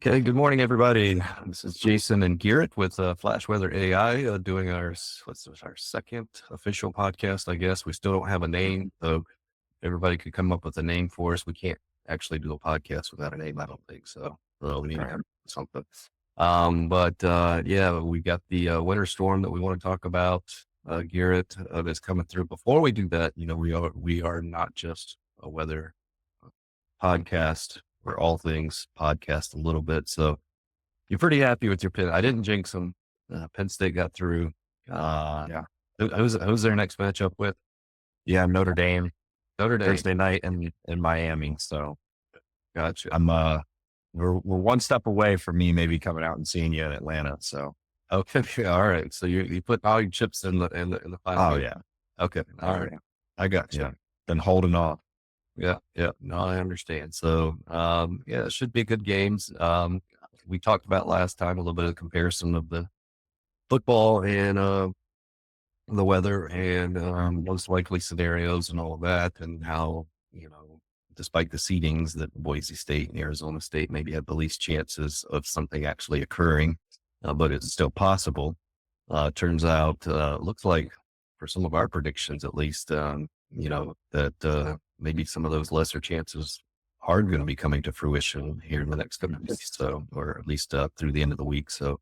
Okay, good morning, everybody. This is Jason and Garrett with Flash Weather AI, doing what's this, our second official podcast. I guess we still don't have a name, so everybody could come up with a name for us. We can't actually do a podcast without a name, I don't think so. We need to Right. have something. Yeah, we got the winter storm that we want to talk about, Garrett, that's coming through. Before we do that, we are not just a weather podcast. We're all things podcast a little bit. So you're pretty happy with your Penn. I didn't jinx them. Penn State got through. Uh, Yeah. who's their next matchup with? Yeah. Notre Dame Notre Dame. Thursday night in Miami. So Gotcha. we're one step away from me maybe coming out and seeing you in Atlanta. So, Okay. All right. So you put all your chips in the final oh game. yeah. Okay. All right. Yeah. I got you. Yeah. Been holding off. Yeah. Yeah. No, I understand. So, yeah, it should be good games. We talked about last time a little bit of comparison of the football and, the weather and most likely scenarios and all of that, and how, despite the seedings, that Boise State and Arizona State maybe have the least chances of something actually occurring, but it's still possible. Turns out, looks like for some of our predictions, at least, that maybe some of those lesser chances are going to be coming to fruition here in the next couple of weeks, so, or at least through the end of the week. So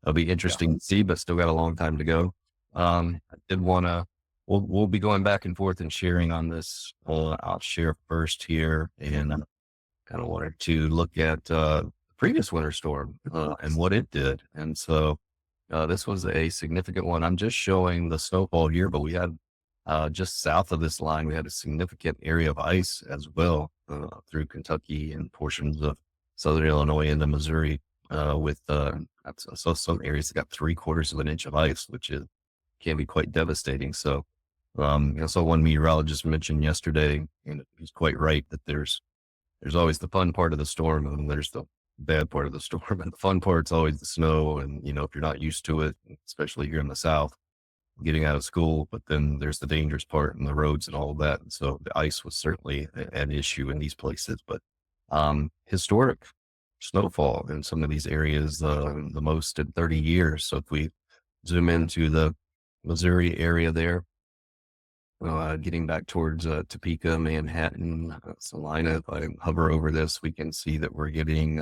it'll be interesting to see, but still got a long time to go. I did want to, we'll be going back and forth and sharing on this. I'll share first here, and kind of wanted to look at the previous winter storm and what it did. And so this was a significant one. I'm just showing the snowfall here, but we had just south of this line, we had a significant area of ice as well through Kentucky and portions of southern Illinois into Missouri so some areas that got 3/4 of an inch of ice, which can be quite devastating. So, I saw one meteorologist mention yesterday, and he's quite right, that there's always the fun part of the storm, and then there's the bad part of the storm. And the fun part's always the snow. And, if you're not used to it, especially here in the South, getting out of school, but then there's the dangerous part and the roads and all of that. And so the ice was certainly an issue in these places, but historic snowfall in some of these areas, the most in 30 years. So if we zoom into the Missouri area there, getting back towards Topeka, Manhattan, Salina, if I hover over this, we can see that we're getting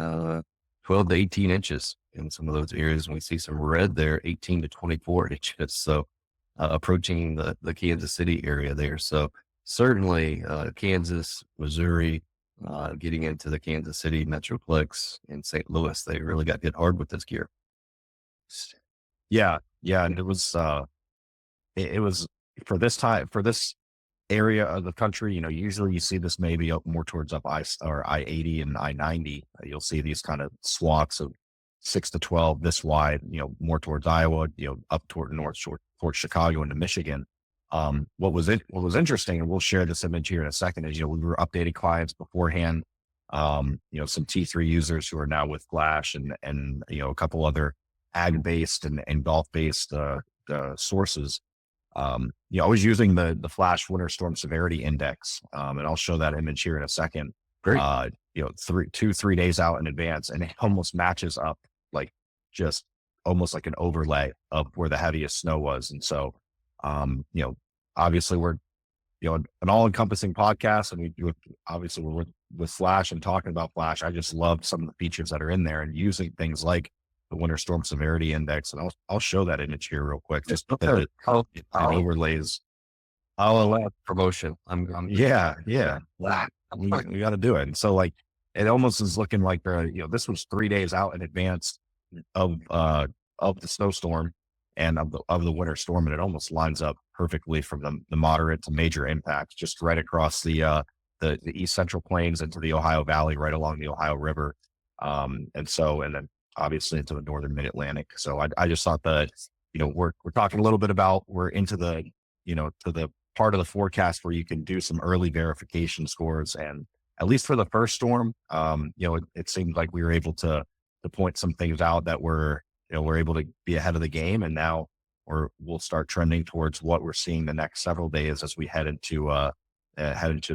12 to 18 inches in some of those areas. And we see some red there, 18 to 24 inches. So approaching the Kansas City area there. So certainly Kansas, Missouri, getting into the Kansas City Metroplex and St. Louis, they really got hit hard with this gear. Yeah. Yeah. And it was for this area of the country, usually you see this maybe up more towards up I-80 and I-90. You'll see these kind of swaths of 6 to 12 this wide, more towards Iowa, up toward north shore, towards Chicago into Michigan. What was interesting, and we'll share this image here in a second, is, we were updating clients beforehand. Some T3 users who are now with Flash and a couple other ag based and golf based sources. I was using the Flash Winter Storm Severity Index, and I'll show that image here in a second. Great. 3 days out in advance, and it almost matches up, like just almost like an overlay of where the heaviest snow was. And so, obviously we're, an all encompassing podcast, and obviously we're with Flash and talking about Flash. I just loved some of the features that are in there and using things like the Winter Storm Severity Index. And I'll show that image here real quick. Just Okay. it overlays. I'll allow promotion. Yeah. We got to do it. And so, like, it almost is looking like this was 3 days out in advance of the snowstorm and of the winter storm, and it almost lines up perfectly from the moderate to major impacts, just right across the East Central Plains into the Ohio Valley, right along the Ohio River, and then obviously into the northern Mid Atlantic. So I just thought that we're talking a little bit about, we're into the to the part of the forecast where you can do some early verification scores, and at least for the first storm, it seemed like we were able to point some things out that we're able to be ahead of the game, and now we'll start trending towards what we're seeing the next several days as we head into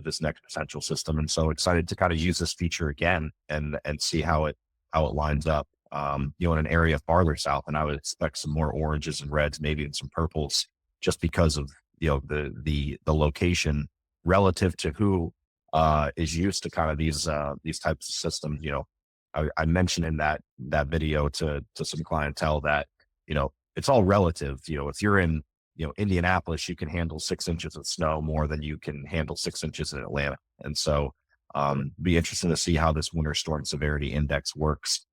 this next potential system. And so excited to kind of use this feature again and see how it how it lines up. In an area farther south, and I would expect some more oranges and reds, maybe even some purples, just because of the location relative to who is used to kind of these types of systems. I mentioned in that video to some clientele that it's all relative. If you're in Indianapolis, you can handle 6 inches of snow more than you can handle 6 inches in Atlanta, and so be interesting to see how this winter storm severity index works.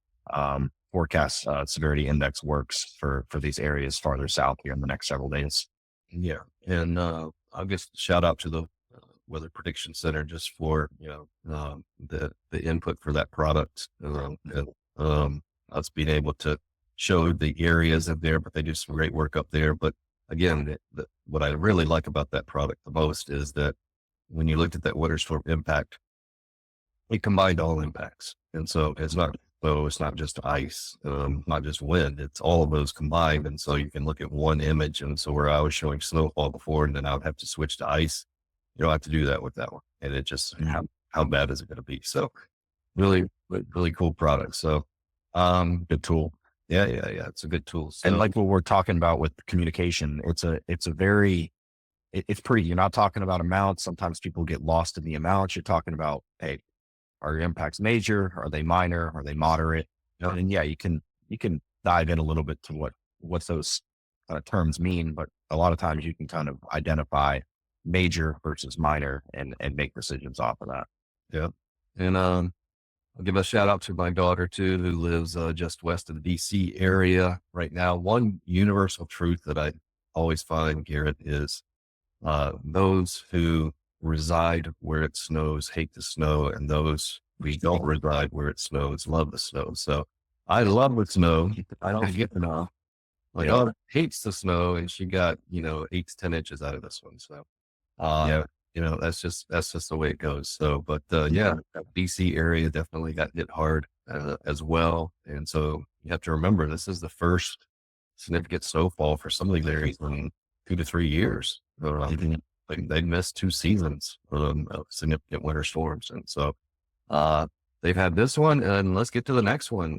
Forecast severity index works for these areas farther south here in the next several days. Yeah. And I'll just shout out to the Weather Prediction Center just for, the input for that product. Us being able to show the areas of there, but they do some great work up there. But again, what I really like about that product the most is that when you looked at that winter storm impact, it combined all impacts. And so it's not just ice, not just wind, it's all of those combined. And so you can look at one image. And so where I was showing snowfall before, and then I would have to switch to ice, you don't have to do that with that one. And it just, how bad is it going to be? So really, really cool product. So, Good tool. yeah. It's a good tool. So, And like what we're talking about with communication, it's pretty, you're not talking about amounts. Sometimes people get lost in the amounts. You're talking about, hey, are your impacts major? Are they minor? Are they moderate? And yeah, you can dive in a little bit to what those terms mean, but a lot of times you can kind of identify major versus minor and make decisions off of that. yeah. And, I'll give a shout out to my daughter too, who lives just west of the DC area right now. One universal truth that I always find, Garrett, is those who reside where it snows hate the snow, and those who don't reside where it snows love the snow. So I love the snow. I don't get enough. My daughter hates the snow, and she got 8 to 10 inches out of this one. So Yeah. that's just the way it goes. So, but yeah, that DC area definitely got hit hard as well. And so you have to remember, this is the first significant snowfall for some of these areas in 2 to 3 years. They missed 2 seasons of significant winter storms. And so they've had this one, and let's get to the next one.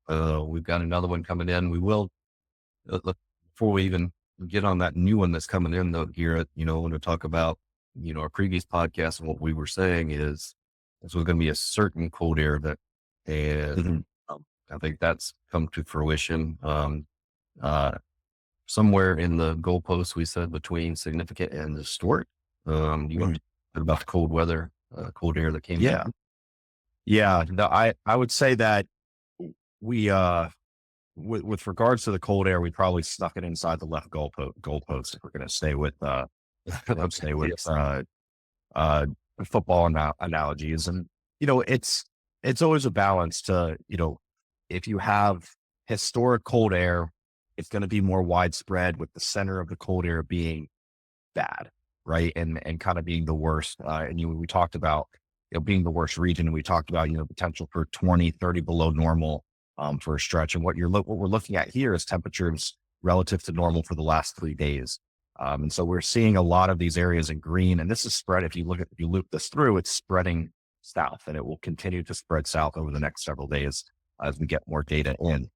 We've got another one coming in. We will, before we even get on that new one that's coming in though, Garrett, when we talk about, our previous podcast, and what we were saying is this was going to be a certain cold air that, and I think that's come to fruition. Somewhere in the goalposts, we said between significant and historic. You want to talk about the cold weather, cold air that came Yeah. in? Yeah. No, I would say that we, with regards to the cold air, we probably snuck it inside the left goalpost if we're going to stay with, let's stay with, football analogies. And, it's always a balance to, if you have historic cold air, it's going to be more widespread, with the center of the cold air being bad, right? And kind of being the worst. We talked about, being the worst region. And we talked about, potential for 20, 30 below normal for a stretch. And what we're looking at here is temperatures relative to normal for the last 3 days. And so we're seeing a lot of these areas in green, and this is spread. If you loop this through, it's spreading south, and it will continue to spread south over the next several days as we get more data in.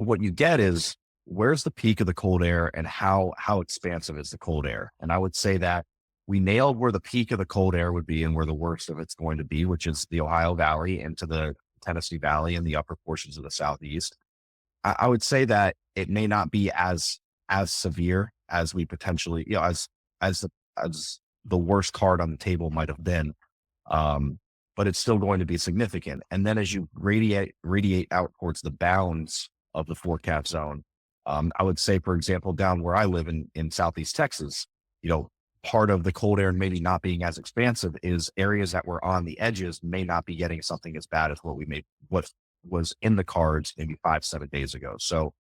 What you get is, where's the peak of the cold air, and how expansive is the cold air? And I would say that we nailed where the peak of the cold air would be and where the worst of it's going to be, which is the Ohio Valley into the Tennessee Valley and the upper portions of the Southeast. I would say that it may not be as severe as we potentially, as the worst card on the table might have been. But it's still going to be significant. And then as you radiate out towards the bounds of the forecast zone, I would say, for example, down where I live in Southeast Texas, part of the cold air maybe not being as expansive is areas that were on the edges may not be getting something as bad as what was in the cards maybe 5-7 days ago. So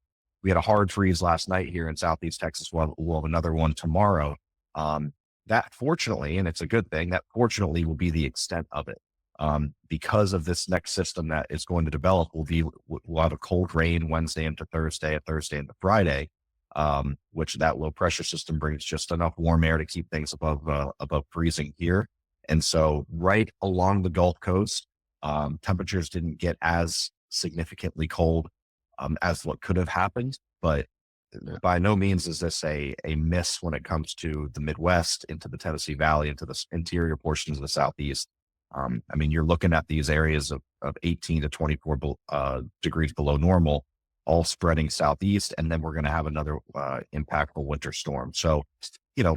we had a hard freeze last night here in Southeast Texas. We'll have another one tomorrow. That fortunately, and it's a good thing, that fortunately will be the extent of it. Because of this next system that is going to develop, we'll have a cold rain Wednesday into Thursday, a Thursday into Friday, which that low pressure system brings just enough warm air to keep things above freezing here. And so right along the Gulf Coast, Temperatures didn't get as significantly cold as what could have happened, but Yeah. by no means is this a miss when it comes to the Midwest, into the Tennessee Valley, into the interior portions of the Southeast. I mean, you're looking at these areas of 18 to 24 degrees below normal, all spreading southeast, and then we're going to have another impactful winter storm. So, you know,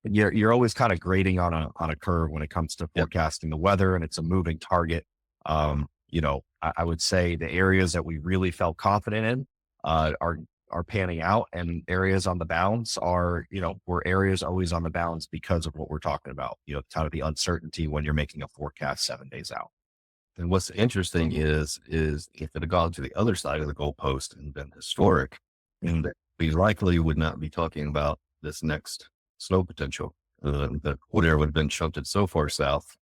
you're always kind of grading on a curve when it comes to Yep. forecasting the weather, and it's a moving target. I would say the areas that we really felt confident in are panning out, and areas on the bounds are, were areas always on the bounds because of what we're talking about. Kind of the uncertainty when you're making a forecast 7 days out. And what's interesting is if it had gone to the other side of the goalpost and been historic, and that we likely would not be talking about this next snow potential. The cold air would have been shunted so far south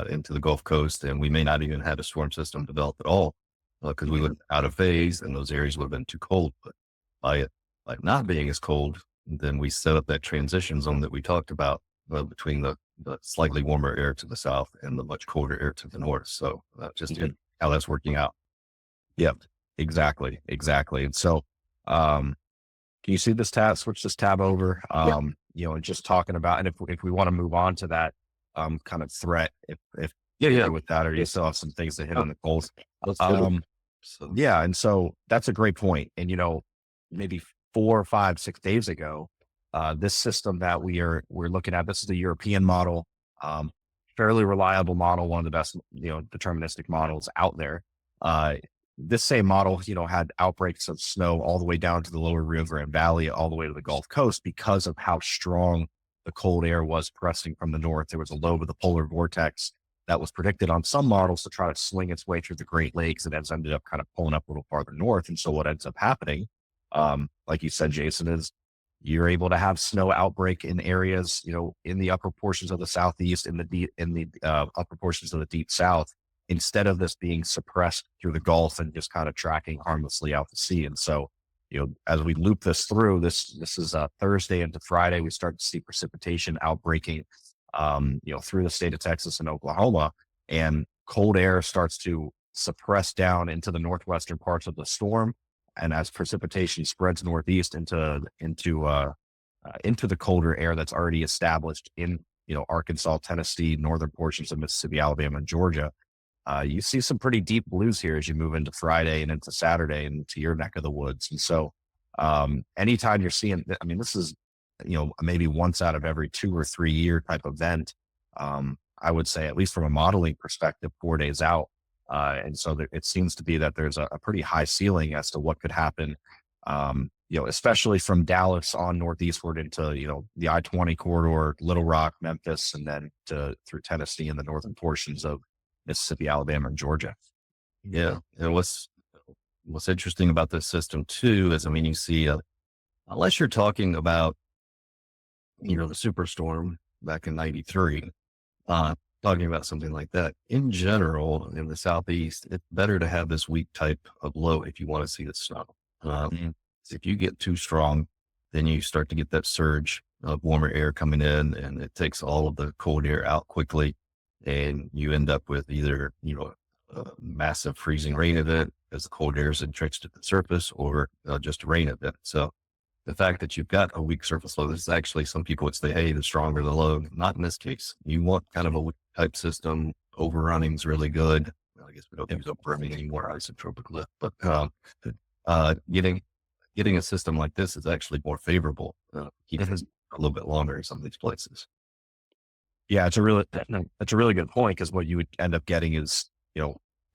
into the Gulf Coast, and we may not even have a storm system develop at all because we would out of phase, and those areas would have been too cold. But by not being as cold, then we set up that transition zone that we talked about between the slightly warmer air to the south and the much colder air to the north. So just how that's working out. Yep, exactly, exactly. And so, can you see this tab? Switch this tab over. Yeah. And just talking about, and if we want to move on to that kind of threat, if Yeah. you're Yeah. good with that, or you Yeah. still have some things to hit Oh, on the goals. let's do it. Um, So, yeah, and so that's a great point. And maybe 4, 5, 6 days ago, this system that we're looking at, this is the European model, um, fairly reliable model, one of the best, deterministic models out there. Uh, this same model, had outbreaks of snow all the way down to the lower Rio Grande Valley, all the way to the Gulf Coast because of how strong the cold air was pressing from the north. There was a lobe of the polar vortex that was predicted on some models to try to swing its way through the Great Lakes, and has ended up kind of pulling up a little farther north. And so what ends up happening, like you said, Jason, is you're able to have snow outbreak in areas, in the upper portions of the southeast, in the upper portions of the deep south, instead of this being suppressed through the Gulf and just kind of tracking harmlessly out to sea. And so, as we loop this through, this is Thursday into Friday, we start to see precipitation outbreaking, through the state of Texas and Oklahoma, and cold air starts to suppress down into the northwestern parts of the storm. And as precipitation spreads northeast into the colder air that's already established in, Arkansas, Tennessee, northern portions of Mississippi, Alabama, and Georgia, you see some pretty deep blues here as you move into Friday and into Saturday and to your neck of the woods. And so, anytime you're seeing, I mean, this is, maybe once out of every 2 or 3 year type event. I would say, at least from a modeling perspective, 4 days out. And so it seems to be that there's a pretty high ceiling as to what could happen, especially from Dallas on northeastward into, the I-20 corridor, Little Rock, Memphis, and then through Tennessee and the northern portions of Mississippi, Alabama, and Georgia. yeah. And what's interesting about this system too is, I mean, you see, unless you're talking about, the superstorm back in '93, uh, talking about something like that. In general, in the Southeast, it's better to have this weak type of low if you want to see the snow. Mhm. If you get too strong, then you start to get that surge of warmer air coming in, and it takes all of the cold air out quickly, and you end up with either a massive freezing rain event as the cold air is entrenched at the surface, or just a rain event. So the fact that you've got a weak surface load, this is actually, some people would say, hey, the stronger the load. Not in this case. You want kind of a weak type system. Overrunning is really good. Well, I guess we don't use overrunning anymore, isotropic lift, but getting a system like this is actually more favorable. Keeps Mhm. us a little bit longer in some of these places. Yeah, that's a really good point, because what you would end up getting is,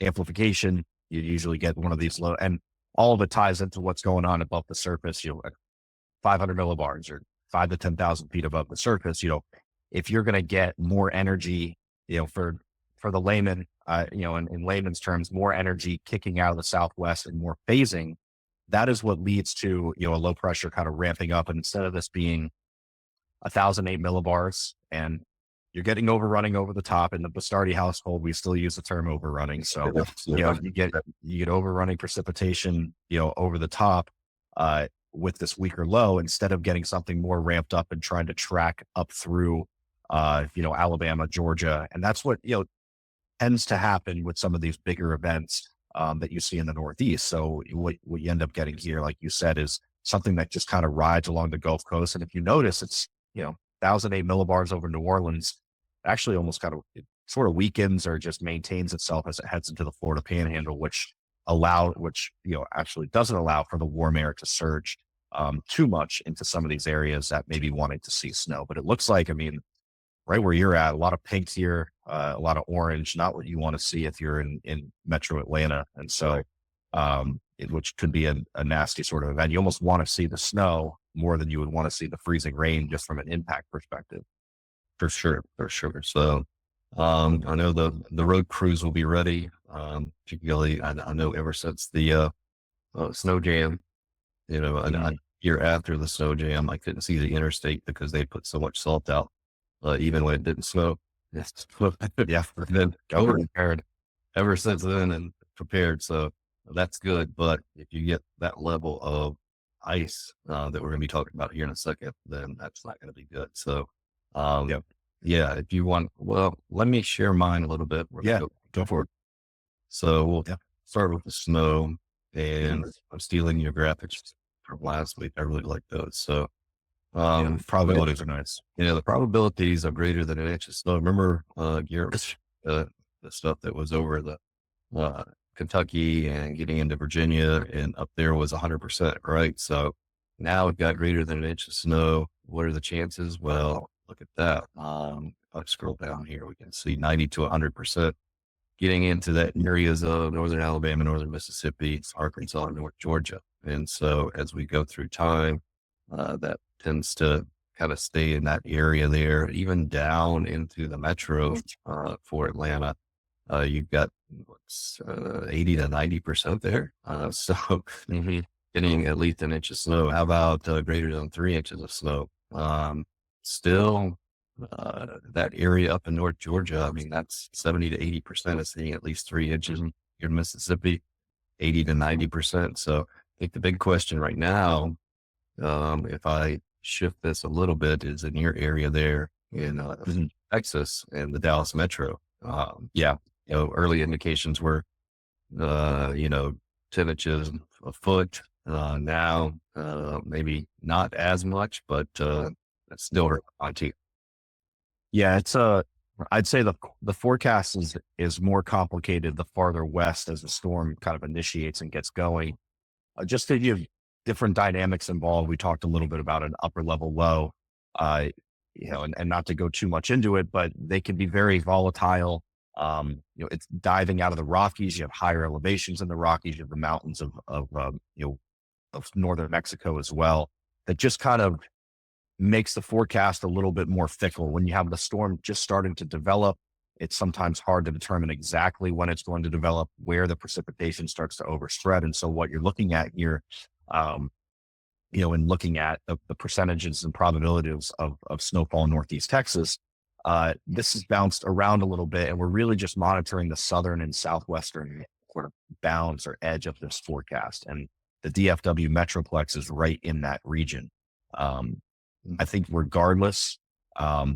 amplification. You usually get one of these low, and all of it ties into what's going on above the surface. 500 millibars, or 5 to 10,000 feet above the surface. If you're going to get more energy, for the layman, in layman's terms, more energy kicking out of the southwest and more phasing, that is what leads to, a low pressure kind of ramping up. And instead of this being 1,008 millibars, and you're getting overrunning over the top. In the Bastardi household, we still use the term overrunning. So, you get overrunning precipitation, over the top, with this weaker low, instead of getting something more ramped up and trying to track up through, Alabama, Georgia. And that's what, tends to happen with some of these bigger events that you see in the Northeast. So what you end up getting here, like you said, is something that just kind of rides along the Gulf Coast. And if you notice, it's, 1,008 millibars over New Orleans, actually almost kind of it sort of weakens or just maintains itself as it heads into the Florida Panhandle, which actually doesn't allow for the warm air to surge too much into some of these areas that may be wanting to see snow. But it looks like, I mean, right where you're at, a lot of pink here, a lot of orange, not what you want to see if you're in Metro Atlanta. And so, which could be a nasty sort of event. You almost want to see the snow more than you would want to see the freezing rain, just from an impact perspective. For sure, for sure. So, I know the road crews will be ready. Particularly, I know ever since the snow jam, and Mhm. a year after the snow jam, I couldn't see the interstate because they put so much salt out, even when it didn't snow. Yes. Yeah. Then Go prepared. ever since then and prepared. So that's good. But if you get that level of ice that we're going to be talking about here in a second, then that's not going to be good. So, um, Yep. yeah, if you want, well, let me share mine a little bit. We're going Yeah. to go Go for it. so we'll Yeah. start with the snow, Mhm. and I'm stealing your graphics from last week. I really like those. So, Yeah. but, Probabilities are nice. the probabilities are greater than an inch of snow. Remember, Garrett, the stuff that was over the uh, Kentucky and getting into Virginia and up there was 100%, right? So now we've got greater than an inch of snow. What are the chances? Well, look at that. If I scroll down here, we can see 90 to 100% getting into that areas of northern Alabama, northern Mississippi, Arkansas, and North Georgia. And so as we go through time, that tends to kind of stay in that area there, even down into the metro for Atlanta. You've got what's 80 to 90% there. So Hmm. getting at least an inch of snow. How about greater than 3 inches of snow? Still, that area up in North Georgia, I mean, that's 70 to 80% of seeing at least 3 inches. Here in Mississippi, 80 to 90%. So I think the big question right now, if I shift this a little bit, is in your area there in Hmm. Texas and the Dallas metro. Yeah. Early indications were, you know, 10 inches a foot. Now, maybe not as much, but it's still on to Yeah. I'd say the forecast is more complicated the farther west as the storm kind of initiates and gets going. Just to give different dynamics involved, we talked a little bit about an upper level low, uh, and not to go too much into it, but they can be very volatile. It's diving out of the Rockies. You have higher elevations in the Rockies. You have the mountains of northern Mexico as well. That just kind of makes the forecast a little bit more fickle. When you have the storm just starting to develop, it's sometimes hard to determine exactly when it's going to develop, where the precipitation starts to overspread. And so what you're looking at here, um, in looking at the percentages and probabilities of snowfall in Northeast Texas, this is bounced around a little bit, and we're really just monitoring the southern and southwestern sort of bounds or edge of this forecast. And the DFW Metroplex is right in that region. Um, I think regardless,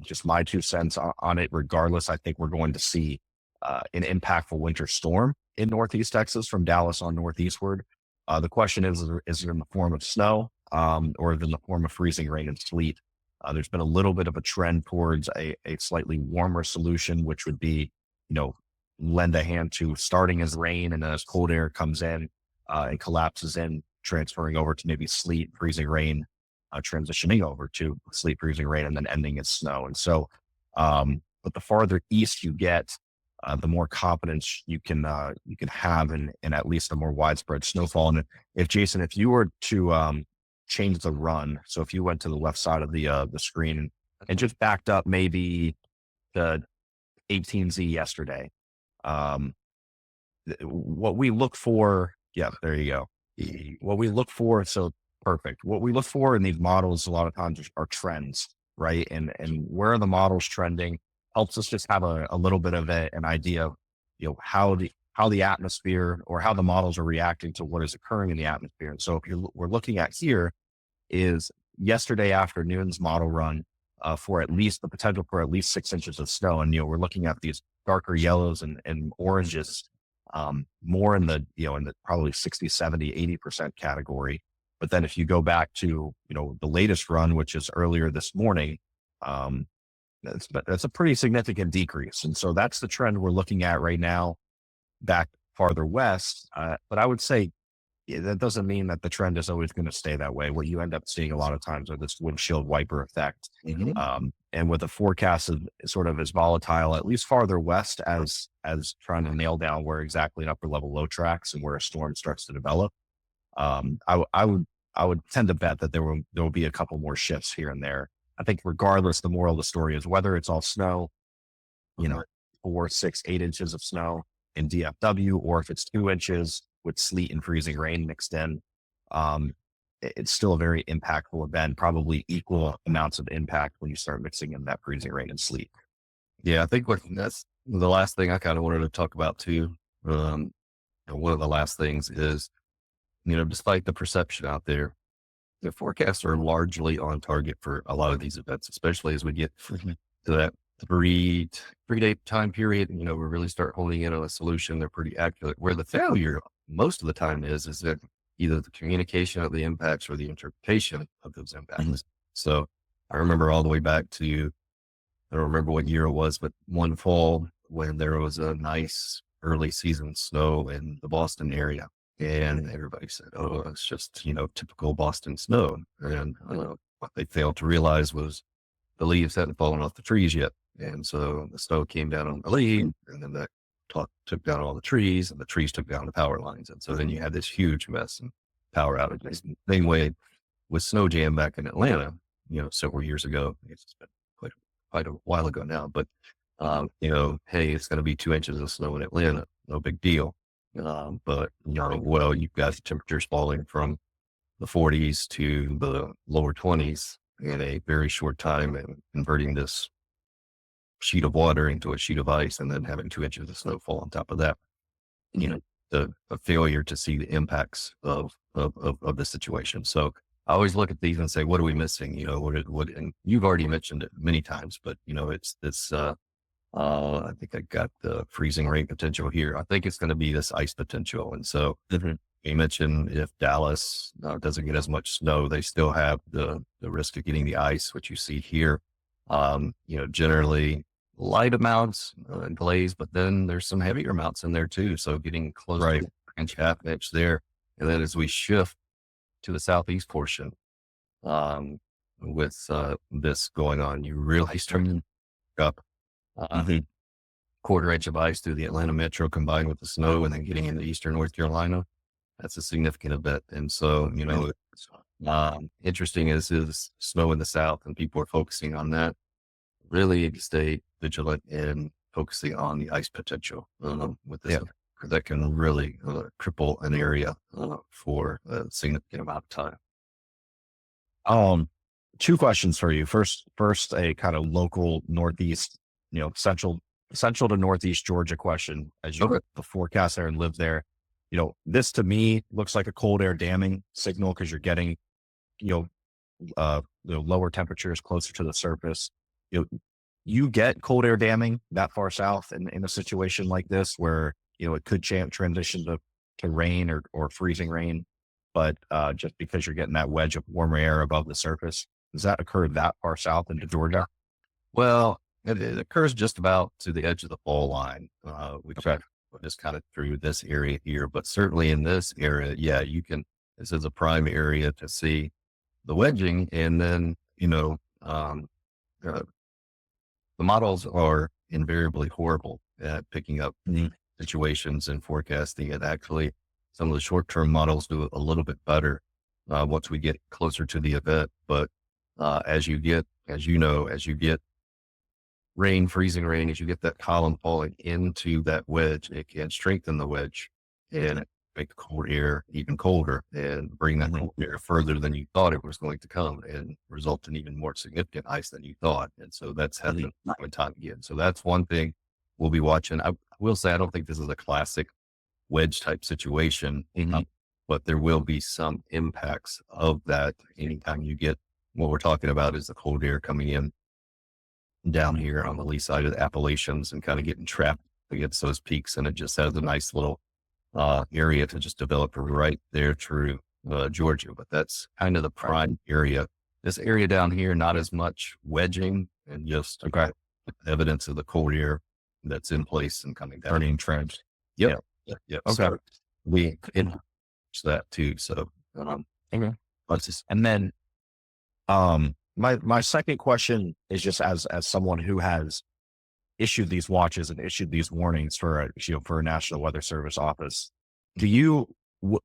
just my 2 cents on it, regardless, I think we're going to see an impactful winter storm in Northeast Texas from Dallas on northeastward. The question is it in the form of snow or in the form of freezing rain and sleet? There's been a little bit of a trend towards a slightly warmer solution, which would be, you know, lend a hand to starting as rain and then as cold air comes in and collapses in, transferring over to maybe sleet, freezing rain, transitioning over to sleet, freezing rain, and then ending as snow. And so, but the farther east you get, the more confidence you can have in at least a more widespread snowfall. And if Jason, if you were to change the run, so if you went to the left side of the screen and just backed up maybe the 18Z yesterday, um, what we look for, yeah, there you go. What we look for, so perfect. What we look for in these models a lot of times are trends, right? And where are the models trending helps us just have a little bit of an idea of, how the atmosphere or how the models are reacting to what is occurring in the atmosphere. And so if we're looking at here is yesterday afternoon's model run, for at least the potential for at least 6 inches of snow. And, we're looking at these darker yellows and oranges, more in the, in the probably 60, 70, 80% category. But then if you go back to, the latest run, which is earlier this morning, that's a pretty significant decrease. And so that's the trend we're looking at right now back farther west. But I would say that doesn't mean that the trend is always going to stay that way. What you end up seeing a lot of times are this windshield wiper effect. And with the forecast of sort of as volatile, at least farther west, as trying to nail down where exactly an upper level low tracks and where a storm starts to develop. I would tend to bet that there will be a couple more shifts here and there. I think regardless, the moral of the story is whether it's all snow, 4, 6, 8 inches of snow in DFW, or if it's 2 inches with sleet and freezing rain mixed in, it's still a very impactful event, probably equal amounts of impact when you start mixing in that freezing rain and sleet. Yeah, I think that's the last thing I kind of wanted to talk about too. One of the last things is, despite the perception out there, the forecasts are largely on target for a lot of these events, especially as we get to that three-day time period. We really start holding in on a solution. They're pretty accurate. Where the failure most of the time is that either the communication of the impacts or the interpretation of those impacts. So I remember all the way back to, I don't remember what year it was, but one fall when there was a nice early season snow in the Boston area. And everybody said, oh, it's just, typical Boston snow. And what they failed to realize was the leaves hadn't fallen off the trees yet. And so the snow came down on the leaves, and then that took down all the trees, and the trees took down the power lines. And so then you had this huge mess and power outages. Same way with snow jam back in Atlanta, several years ago. It's been quite a while ago now, but, hey, it's going to be 2 inches of snow in Atlanta. No big deal. But you've got temperatures falling from the 40s to the lower 20s in a very short time, and converting this sheet of water into a sheet of ice, and then having 2 inches of snow fall on top of that. The failure to see the impacts of the situation. So I always look at these and say, what are we missing? And you've already mentioned it many times, but it's this, I think I got the freezing rain potential here. I think it's going to be this ice potential. And so you mentioned if Dallas doesn't get as much snow, they still have the risk of getting the ice, which you see here. Generally light amounts and glaze, but then there's some heavier amounts in there too. So getting close to inch, half inch there. And then as we shift to the southeast portion, with this going on, you really start to pick up quarter inch of ice through the Atlanta metro, combined with the snow, and then getting into eastern North Carolina. That's a significant event. And so, interesting is snow in the south, and people are focusing on that. Really stay vigilant in focusing on the ice potential with this, because that can really cripple an area for a significant amount of time. 2 questions for you. First, a kind of local Northeast, central to Northeast Georgia question. As you look at the forecast there and live there, this to me looks like a cold air damming signal, because you're getting, lower temperatures closer to the surface. You get cold air damming that far south in a situation like this, where, it could transition to rain or freezing rain. But just because you're getting that wedge of warmer air above the surface, does that occur that far south into Georgia? Well, it occurs just about to the edge of the fall line, which just kind of through this area here. But certainly in this area, this is a prime area to see the wedging. And then, the models are invariably horrible at picking up situations and forecasting it. Actually, some of the short-term models do it a little bit better once we get closer to the event. But as you get rain, freezing rain, as you get that column falling into that wedge, it can strengthen the wedge and make the cold air even colder, and bring that cold air further than you thought it was going to come, and result in even more significant ice than you thought. And so that's happening time and time again. So that's one thing we'll be watching. I will say, I don't think this is a classic wedge type situation, but there will be some impacts of that anytime you get, what we're talking about is the cold air coming in down here on the lee side of the Appalachians and kind of getting trapped against those peaks. And it just has a nice little area to just develop right there through Georgia. But that's kind of the prime area. This area down here, not as much wedging and just evidence of the cold air that's in place and coming down. Turning trend. Yep. Yep. Okay. So we encourage that too. So, Okay. let's just, And then, my second question is just as someone who has issued these watches and issued these warnings for for a National Weather Service office, do you,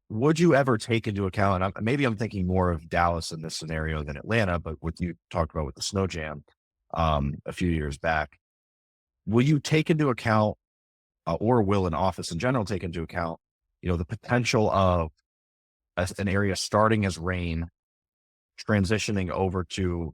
would you ever take into account, and maybe I'm thinking more of Dallas in this scenario than Atlanta, but what you talked about with the snow jam, a few years back, will you take into account, or will an office in general take into account, the potential of an area starting as rain, transitioning over to,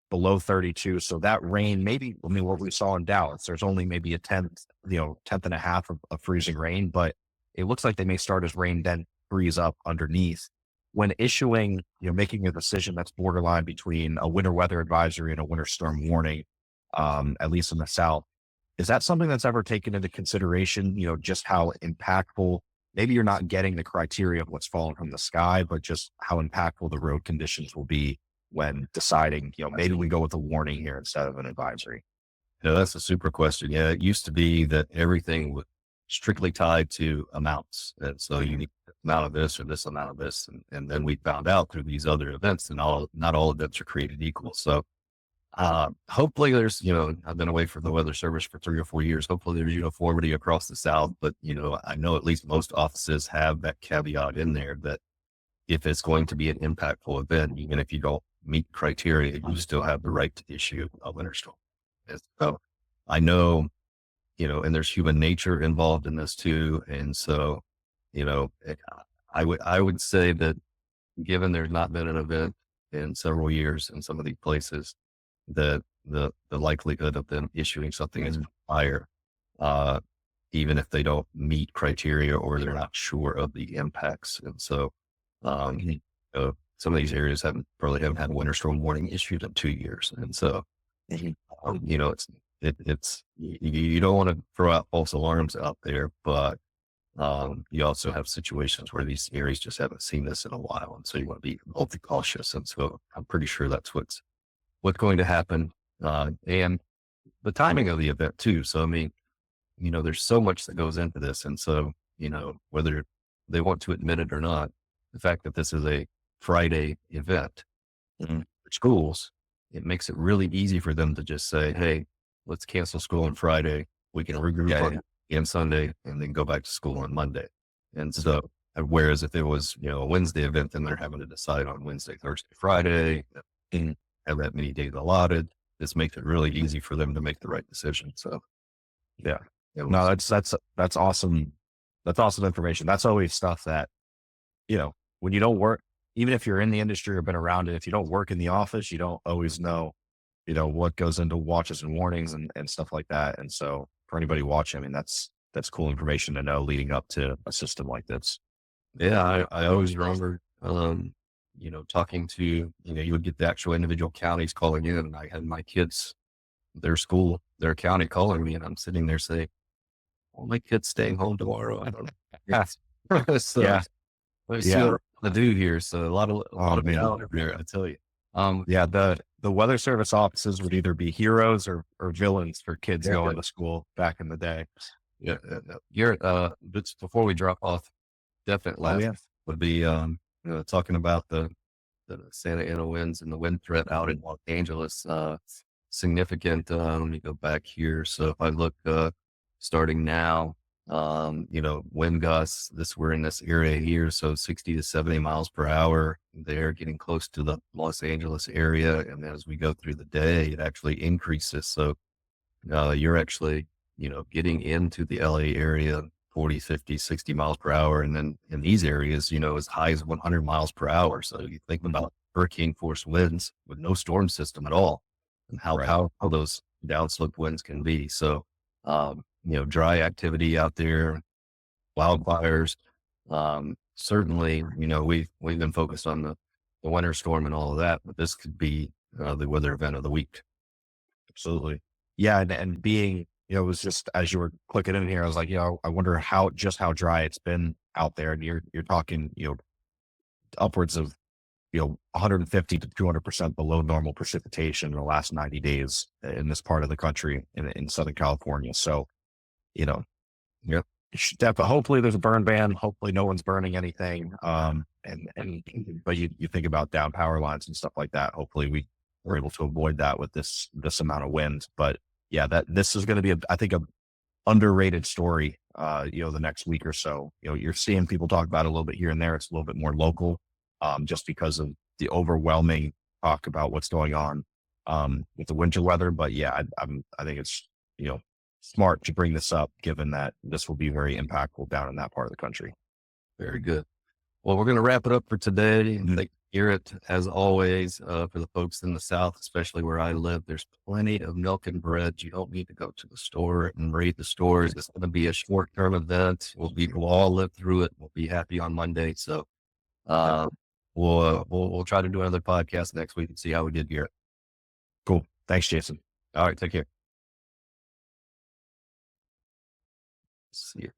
below 32. So that rain, maybe, I mean, what we saw in Dallas, there's only maybe a tenth and a half of freezing rain, but it looks like they may start as rain, then freeze up underneath. When issuing, making a decision that's borderline between a winter weather advisory and a winter storm warning, at least in the South, is that something that's ever taken into consideration, just how impactful, maybe you're not getting the criteria of what's falling from the sky, but just how impactful the road conditions will be when deciding, maybe we go with a warning here instead of an advisory? that's a super question. Yeah. It used to be that everything was strictly tied to amounts. And so you need this amount of this or this amount of this. And then we found out through these other events and not all events are created equal. So hopefully there's, I've been away from the weather service for 3 or 4 years. Hopefully there's uniformity across the South, but I know at least most offices have that caveat in there that if it's going to be an impactful event, even if you don't meet criteria, you still have the right to issue a winter storm. And so I know, and there's human nature involved in this too. And so, I would say that given there's not been an event in several years in some of these places, that the likelihood of them issuing something is higher, even if they don't meet criteria or they're not sure of the impacts. And so, some of these areas probably haven't had a winter storm warning issued in 2 years. And so, you don't want to throw out false alarms out there, but you also have situations where these areas just haven't seen this in a while. And so you want to be ultra cautious. And so I'm pretty sure that's what's going to happen. And the timing of the event too. So, I mean, there's so much that goes into this. And so, whether they want to admit it or not, the fact that this is a Friday event for schools, it makes it really easy for them to just say, hey, let's cancel school on Friday. We can regroup on Sunday and then go back to school on Monday. And so, whereas if it was, a Wednesday event, then they're having to decide on Wednesday, Thursday, Friday, and have that many days allotted. This makes it really easy for them to make the right decision. So, Yeah. No, that's awesome. That's awesome information. That's always stuff that, when you don't work, even if you're in the industry or been around it, if you don't work in the office, you don't always know, what goes into watches and warnings and stuff like that. And so for anybody watching, I mean, that's cool information to know leading up to a system like this. Yeah, I always remember, talking to, you would get the actual individual counties calling in, and I had my kids, their county calling me, and I'm sitting there saying, well, my kid's staying home tomorrow. I don't know. So, Yeah. let's see what to do here. So a lot of reality there, I tell you. The weather service offices would either be heroes or villains for kids going to school back in the day. Yeah. Garrett, but before we drop off, definite last would be, talking about the Santa Ana winds and the wind threat out in Los Angeles, significant. Let me go back here. So if I look, starting now, wind gusts, we're in this area here. So 60 to 70 miles per hour, they're getting close to the Los Angeles area. And as we go through the day, it actually increases. So, you're actually, getting into the LA area, 40, 50, 60 miles per hour. And then in these areas, as high as 100 miles per hour. So you think about hurricane force winds with no storm system at all and how powerful those downslope winds can be. So, dry activity out there, wildfires. Certainly, we've been focused on the winter storm and all of that, but this could be the weather event of the week. absolutely. Yeah, and being, it was just as you were clicking in here, I was like, I wonder how dry it's been out there, and you're talking, upwards of 150 to 200% below normal precipitation in the last 90 days in this part of the country in Southern California. So, you know, Yep. hopefully there's a burn ban. Hopefully no one's burning anything. But you think about down power lines and stuff like that. Hopefully we were able to avoid that with this amount of wind. But yeah, that this is going to be I think a underrated story, the next week or so. You're seeing people talk about it a little bit here and there. It's a little bit more local, just because of the overwhelming talk about what's going on, with the winter weather. But yeah, I think it's, smart to bring this up, given that this will be very impactful down in that part of the country. Very good. Well, we're going to wrap it up for today. Mhm. Thank you, Garrett, as always, for the folks in the South, especially where I live. There's plenty of milk and bread. You don't need to go to the store and raid the stores. It's going to be a short-term event. We'll all live through it. We'll be happy on Monday. So, Yep. uh, we'll try to do another podcast next week and see how we did, Garrett. Cool. Thanks, Jason. All right, take care. See you.